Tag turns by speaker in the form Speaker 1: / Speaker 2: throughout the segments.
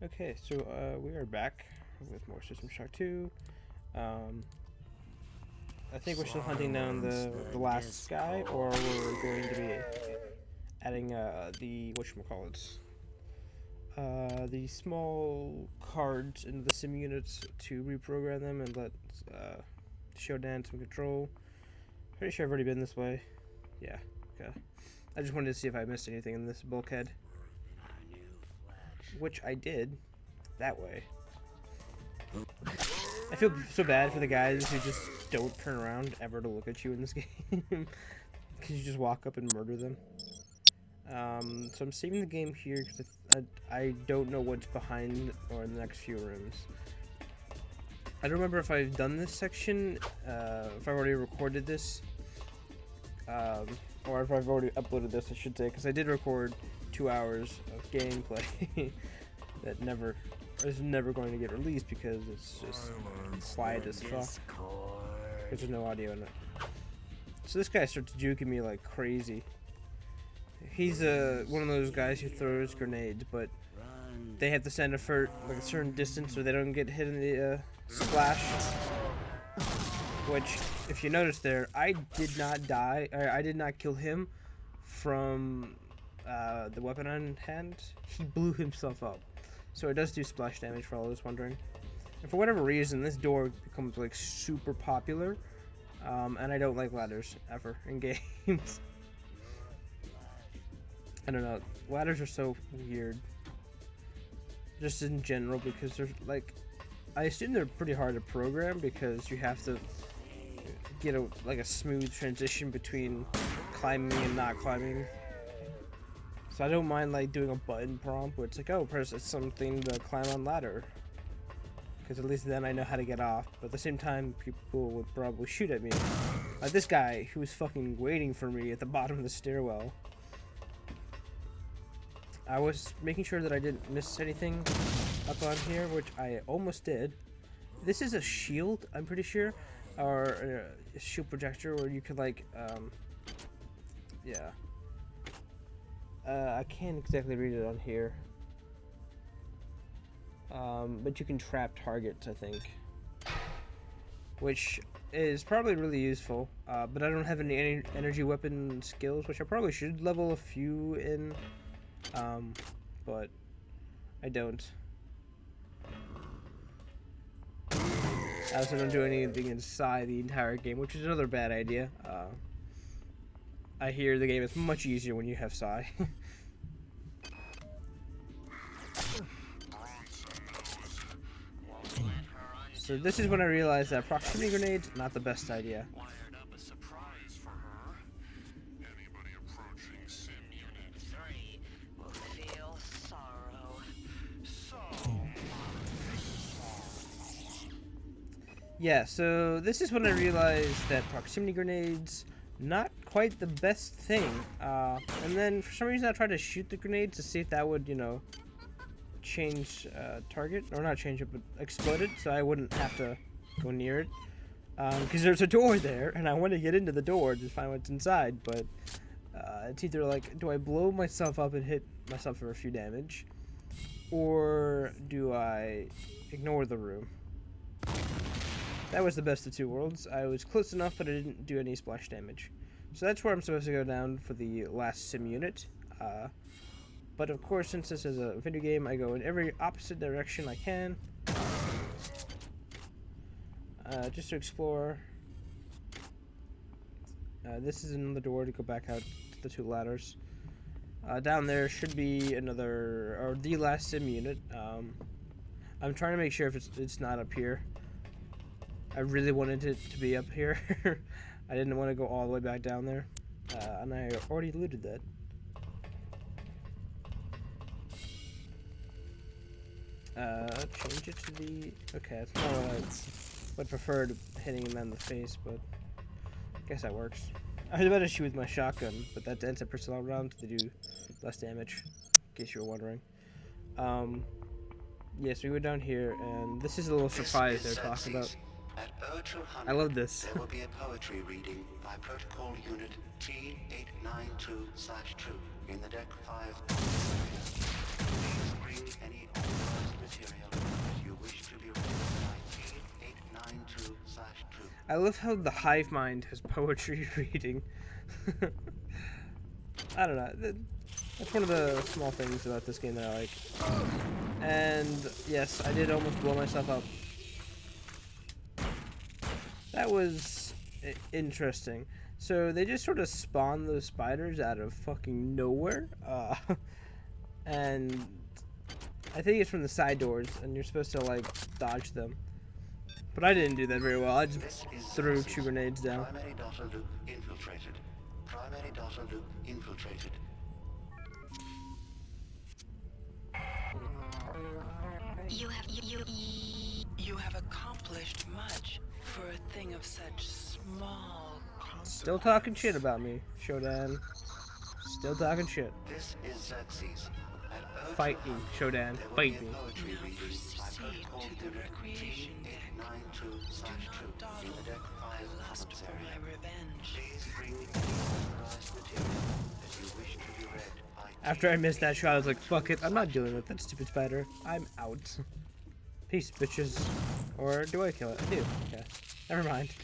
Speaker 1: Okay, so we are back with more System Shock 2. I think we're still hunting down the last guy, or we're going to be adding the whatchamacallits, the small cards into the sim units to reprogram them and let Shodan some control. Pretty sure I've already been this way. Yeah, okay. I just wanted to see if I missed anything in this bulkhead, which I did that way. I feel so bad for the guys who just don't turn around ever to look at you in this game, because you just walk up and murder them. So I'm saving the game here because I don't know what's behind or in the next few rooms. I don't remember if I've done this section, if I've already recorded this, or if I've already uploaded this, I should say, because I did record 2 hours of gameplay that is never going to get released because it's just quiet as fuck. Because there's no audio in it. So this guy starts juking me like crazy. He's one of those guys who throws grenades, but they have to send it for like a certain distance so they don't get hit in the splash. Which, if you notice there, I did not die. I did not kill him from the weapon on hand. He blew himself up. So it does do splash damage for all those wondering. And for whatever reason, this door becomes like super popular. And I don't like ladders ever in games. I don't know. Ladders are so weird. Just in general, because they're like, I assume they're pretty hard to program because you have to get a smooth transition between climbing and not climbing. So I don't mind like doing a button prompt where it's like, oh, press something to climb on ladder, because at least then I know how to get off. But at the same time, people would probably shoot at me. Like this guy who was fucking waiting for me at the bottom of the stairwell. I was making sure that I didn't miss anything up on here, which I almost did. This is a shield, I'm pretty sure, or a shield projector where you could like, yeah. I can't exactly read it on here. But you can trap targets, I think. Which is probably really useful. But I don't have any energy weapon skills, which I probably should level a few in. But I don't. I also don't do anything inside the entire game, which is another bad idea. I hear the game is much easier when you have Psi. So this is when I realized that proximity grenades not the best idea. Yeah, so this is when I realized that proximity grenades not quite the best thing. And then for some reason I tried to shoot the grenade to see if that would, you know, change target, or not change it, but explode it, so I wouldn't have to go near it. Because there's a door there, and I want to get into the door to find what's inside, but it's either like, do I blow myself up and hit myself for a few damage, or do I ignore the room? That was the best of two worlds. I was close enough, but I didn't do any splash damage. So that's where I'm supposed to go down for the last sim unit. But of course, since this is a video game, I go in every opposite direction I can. Just to explore. This is another door to go back out to the two ladders. Down there should be another, or the last sim unit. I'm trying to make sure if it's not up here. I really wanted it to be up here. I didn't want to go all the way back down there. And I already looted that. Change it to the... Okay, that's not what I would prefer to hitting him in the face, but I guess that works. I was about to shoot with my shotgun, but that ends up personnel rounds to do less damage, in case you were wondering. Yes, we went down here, and this is a little surprise they're talking about. I love this.
Speaker 2: There will be a poetry reading by Protocol Unit T892/2 in the Deck 5. Please bring any authors
Speaker 1: I love how the hive mind has poetry reading. I don't know. That's one of the small things about this game that I like. And yes, I did almost blow myself up. That was interesting. So they just sort of spawn those spiders out of fucking nowhere. And I think it's from the side doors, and you're supposed to like dodge them. But I didn't do that very well. I just threw 2 grenades down.
Speaker 2: Primary data loop infiltrated. Primary data loop infiltrated.
Speaker 3: You have accomplished much for a thing of such small consequence.
Speaker 1: Still talking shit about me, Shodan. Still talking shit.
Speaker 2: This is Xerxes.
Speaker 1: Fight me, Shodan. Fight me.
Speaker 2: Poetry
Speaker 3: Now
Speaker 2: reading by
Speaker 3: proceed
Speaker 2: protocol
Speaker 3: to the
Speaker 2: unit
Speaker 3: recreation deck. Do not
Speaker 2: G892/2 in the deck
Speaker 3: dawdle.
Speaker 2: 5
Speaker 3: I lust
Speaker 2: commons
Speaker 3: for
Speaker 2: area.
Speaker 3: my revenge.
Speaker 2: Please bring me unauthorized material that you wish to be read by
Speaker 1: After I missed that shot, I was like, fuck it. I'm not dealing with that stupid spider. I'm out. Peace, bitches. Or do I kill it? I do. Okay. Never mind.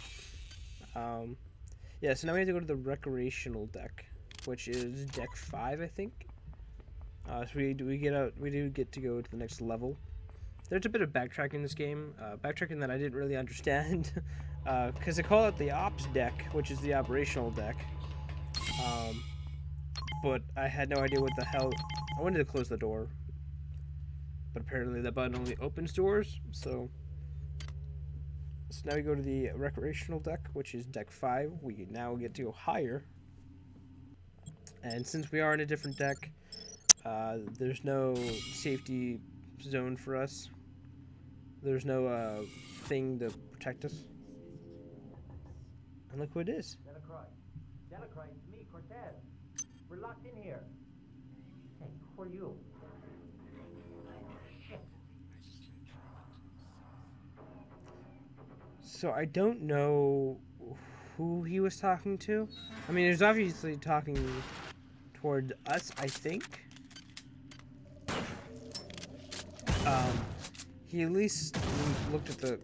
Speaker 1: Yeah, so now we have to go to the recreational deck, which is deck 5, I think. So we do get to go to the next level. There's a bit of backtracking in this game, backtracking that I didn't really understand, because they call it the ops deck, which is the operational deck. But I had no idea what the hell. I wanted to close the door, but apparently that button only opens doors. So now we go to the recreational deck, which is deck 5. We now get to go higher, and since we are in a different deck, there's no safety zone for us. There's no thing to protect us. And look who it is.
Speaker 4: Delacroix, it's me, Cortez. We're locked in here. Hey, who are you? Shit.
Speaker 1: So I don't know who he was talking to. I mean, he was obviously talking toward us, I think. He at least looked at the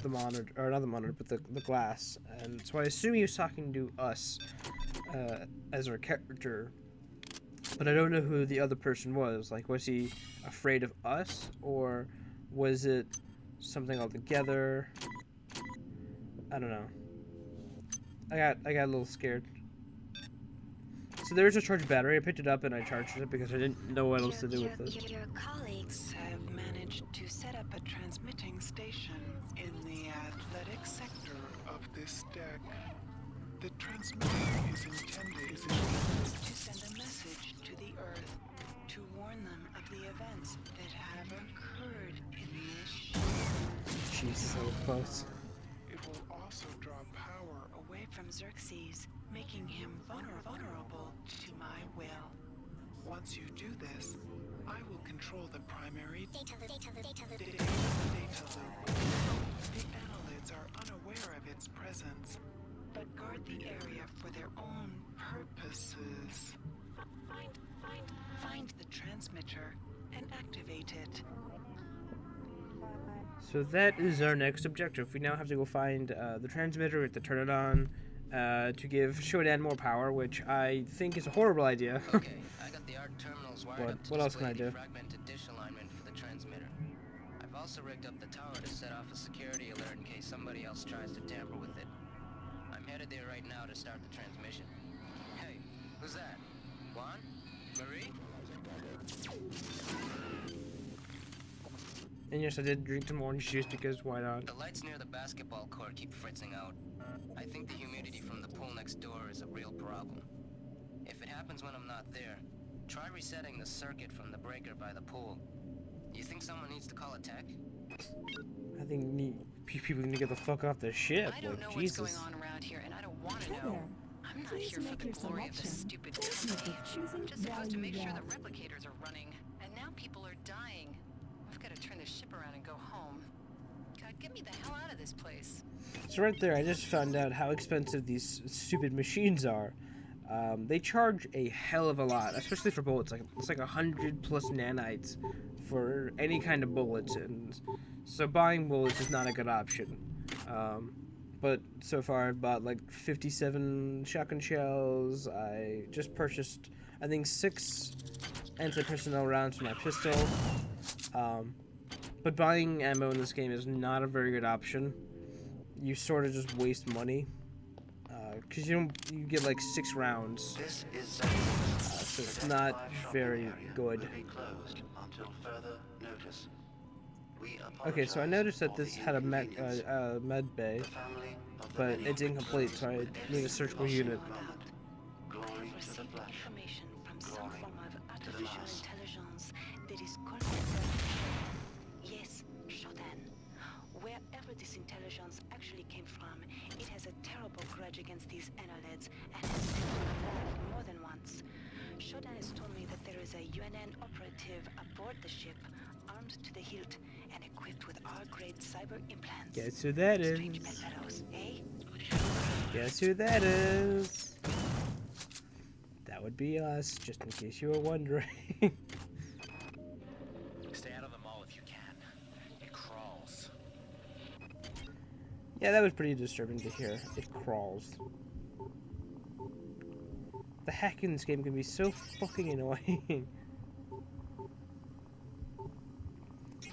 Speaker 1: monitor, or not the monitor, but the glass, and so I assume he was talking to us as our character. But I don't know who the other person was. Like, was he afraid of us, or was it something altogether? I don't know. I got a little scared. So there's a charged battery. I picked it up and I charged it because I didn't know what else to do with it.
Speaker 3: Your colleagues have managed to set up a transmitting station in the athletic sector of this deck. The transmitter is intended to send a message to the Earth to warn them of the events that have occurred in this ship.
Speaker 1: She's so close.
Speaker 3: It will also draw power away from Xerxes, making him vulnerable to my will. Once you do this, I will control the primary data loop. The annelids are unaware of its presence, but guard the area for their own purposes. Find the transmitter and activate it.
Speaker 1: So that is our next objective. We now have to go find the transmitter. We have to turn it on to give Shodan more power, which I think is a horrible idea.
Speaker 5: Okay, I got the ARC terminals wired
Speaker 1: But
Speaker 5: up to
Speaker 1: what else can I
Speaker 5: display the
Speaker 1: do?
Speaker 5: fragmented dish alignment for the transmitter. I've also rigged up the tower to set off a security alert in case somebody else tries to tamper with it. I'm headed there right now to start the transmission. Hey, who's that? Juan? Marie?
Speaker 1: And yes, I did drink some orange juice because why not?
Speaker 5: The lights near the basketball court keep fritzing out. I think the humidity from the pool next door is a real problem. If it happens when I'm not there, try resetting the circuit from the breaker by the pool. You think someone needs to call a tech?
Speaker 1: I think people need to get the fuck off the ship.
Speaker 6: I don't
Speaker 1: Like,
Speaker 6: know
Speaker 1: Jesus.
Speaker 6: what's going on around here, and I don't want to
Speaker 7: Hi
Speaker 6: know.
Speaker 7: there.
Speaker 6: I'm not
Speaker 7: Please
Speaker 6: here for
Speaker 7: make
Speaker 6: the
Speaker 7: your
Speaker 6: glory of this
Speaker 7: selection.
Speaker 6: stupid
Speaker 7: Please
Speaker 6: company.
Speaker 7: make your choosing
Speaker 6: I'm just supposed to make
Speaker 7: value
Speaker 6: sure the
Speaker 7: well.
Speaker 6: replicators are running, and now people are dying. I've got to turn this ship around and go home. God, get me the hell out of this place.
Speaker 1: So right there, I just found out how expensive these stupid machines are. They charge a hell of a lot, especially for bullets. Like it's like 100 plus nanites for any kind of bullets, and so buying bullets is not a good option. but so far I've bought like 57 shotgun shells. I just purchased, I think, 6 anti-personnel rounds for my pistol. But buying ammo in this game is not a very good option. You sort of just waste money. Because you get like 6 rounds.
Speaker 2: This is
Speaker 1: So it's not very good. Okay, so I noticed that this had a med bay, but it's incomplete, so I need a surgical unit.
Speaker 6: I've received information from some form of artificial intelligence that is calling. Yes, Shodan. Wherever this intelligence actually came from, it has a terrible grudge against these annelids and has sent them back more than once. Shodan has told me that there is a UNN operative aboard the ship, armed to the hilt and equipped with R-grade cyber implants.
Speaker 1: Guess who that is?
Speaker 6: Strange bedfellows, eh?
Speaker 1: Guess who that is? That would be us, just in case you were wondering.
Speaker 7: Stay out of the mall if you can. It crawls.
Speaker 1: Yeah, that was pretty disturbing to hear. It crawls. The hack in this game can be so fucking annoying.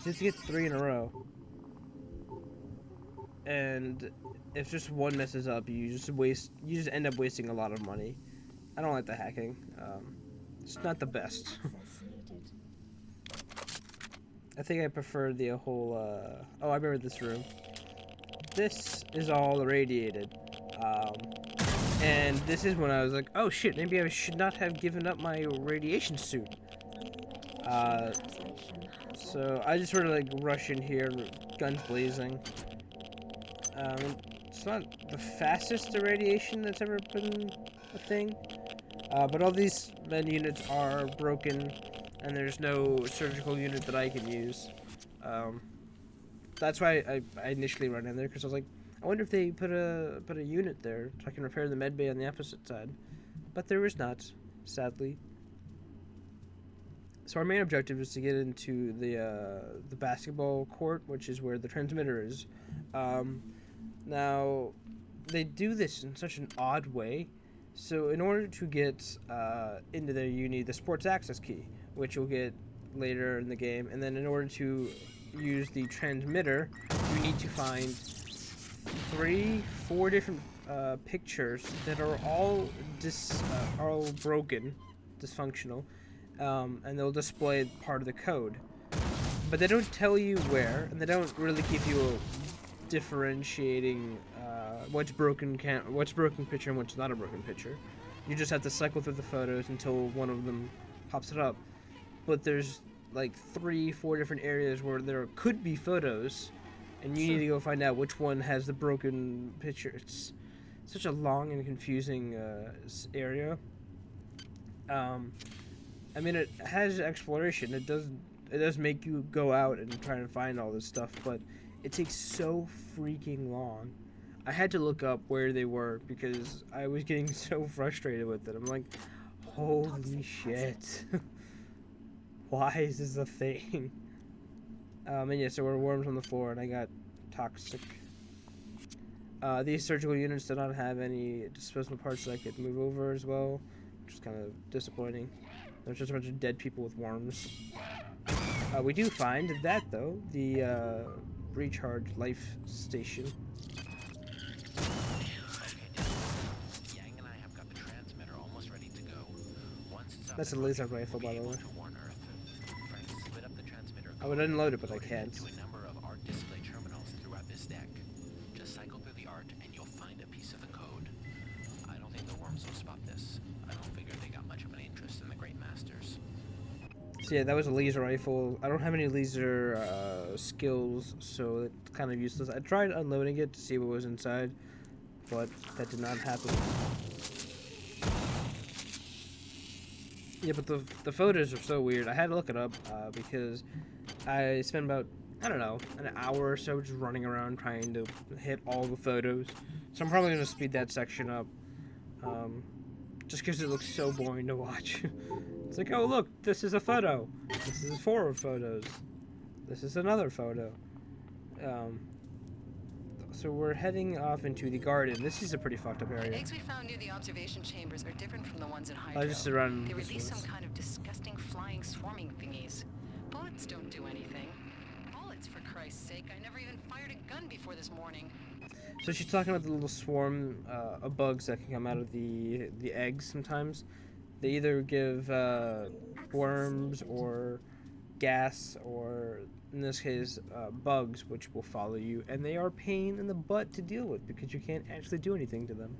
Speaker 1: Just to get 3 in a row. And if just one messes up, you just end up wasting a lot of money. I don't like the hacking. It's not the best. I think I prefer the whole, oh, I remember this room. This is all irradiated. And this is when I was like, oh shit, maybe I should not have given up my radiation suit. So I just sort of like rush in here, guns blazing. It's not the fastest irradiation that's ever been a thing. But all these med units are broken, and there's no surgical unit that I can use. That's why I initially ran in there, because I was like, I wonder if they put a unit there so I can repair the med bay on the opposite side. But there is not, sadly. So our main objective is to get into the basketball court, which is where the transmitter is. Now, they do this in such an odd way. So in order to get into there, you need the sports access key, which you'll get later in the game. And then in order to use the transmitter, you need to find 3-4 different pictures that are all broken, dysfunctional, and they'll display part of the code. But they don't tell you where, and they don't really give you a differentiating what's broken picture and what's not a broken picture. You just have to cycle through the photos until one of them pops it up. But there's like 3-4 different areas where there could be photos, and you need to go find out which one has the broken picture. It's such a long and confusing area. I mean, it has exploration. It does make you go out and try and find all this stuff, but it takes so freaking long. I had to look up where they were because I was getting so frustrated with it. I'm like, holy shit. Why is this a thing? And yeah, so we're worms on the floor, and I got toxic. These surgical units do not have any disposable parts that I could move over as well, which is kind of disappointing. There's just a bunch of dead people with worms. We do find that, though, the recharge life station.
Speaker 7: Yang and I have got the transmitter almost ready to go. Once it's up,
Speaker 1: That's a laser rifle, by the way.
Speaker 7: Split up the transmitter.
Speaker 1: I would unload it, but I can't.
Speaker 7: To a number of art display terminals throughout this deck. Just cycle through the art, and you'll find a piece of the code. I don't think the worms will spot this. I don't figure they got much of an interest in the Great Masters.
Speaker 1: So yeah, that was a laser rifle. I don't have any laser skills, so it's kind of useless. I tried unloading it to see what was inside, but that did not happen. Yeah, but the photos are so weird. I had to look it up because I spent about, I don't know, an hour or so just running around trying to hit all the photos. So I'm probably going to speed that section up just because it looks so boring to watch. It's like, oh look, this is a photo. This is 4 photos. This is another photo. So we're heading off into the garden. This is a pretty fucked up
Speaker 8: The
Speaker 1: area.
Speaker 8: eggs we found near the observation chambers are different from the ones in Hydro.
Speaker 1: I just around
Speaker 8: They
Speaker 1: this
Speaker 8: release some
Speaker 1: was.
Speaker 8: kind of disgusting flying swarming thingies. Bullets don't do anything. Bullets, for Christ's sake. I never even fired a gun before this morning.
Speaker 1: So she's talking about the little swarm of bugs that can come out of the eggs sometimes. They either give worms or gas, or in this case bugs, which will follow you, and they are pain in the butt to deal with because you can't actually do anything to them.